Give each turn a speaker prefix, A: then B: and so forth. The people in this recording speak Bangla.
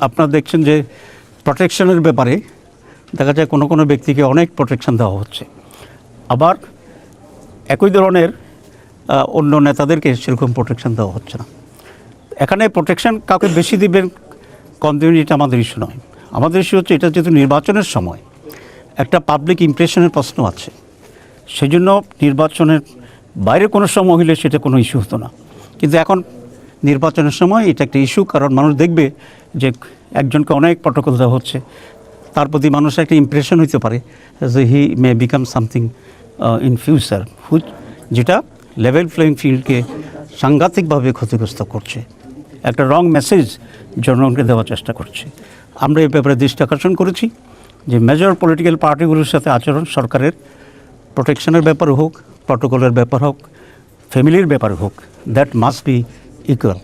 A: আপনারা দেখছেন যে প্রোটেকশনের ব্যাপারে দেখা যায় কোনো কোনো ব্যক্তিকে অনেক প্রোটেকশন দেওয়া হচ্ছে, আবার একই ধরনের অন্য নেতাদেরকে সেরকম প্রোটেকশন দেওয়া হচ্ছে না। এখানে প্রোটেকশন কাউকে বেশি দিবেন কম দিবেন এটা আমাদের ইস্যু নয়। আমাদের ইস্যু হচ্ছে এটা যেহেতু নির্বাচনের সময় একটা পাবলিক ইমপ্রেশনের প্রশ্ন আছে, সেই জন্য নির্বাচনের বাইরে কোনো সময় হলে সেটা কোনো ইস্যু হতো না, কিন্তু এখন নির্বাচনের সময় এটা একটা ইস্যু, কারণ মানুষ দেখবে যে একজনকে অনেক প্রটোকল দেওয়া হচ্ছে, তার প্রতি মানুষের একটা ইমপ্রেশন হইতে পারে যে he may become something in future, যেটা লেভেল প্লেইং ফিল্ডকে সাংঘাতিকভাবে ক্ষতিগ্রস্ত করছে, একটা রং মেসেজ জনগণকে দেওয়ার চেষ্টা করছে। আমরা এই ব্যাপারে দৃষ্টি আকর্ষণ করেছি যে মেজর পলিটিক্যাল পার্টিগুলোর সাথে আচরণ সরকারের প্রোটেকশনের ব্যাপার হোক, প্রটোকলের ব্যাপার হোক, ফ্যামিলির ব্যাপার হোক, দ্যাট মাস্ট বি ইকুয়াল।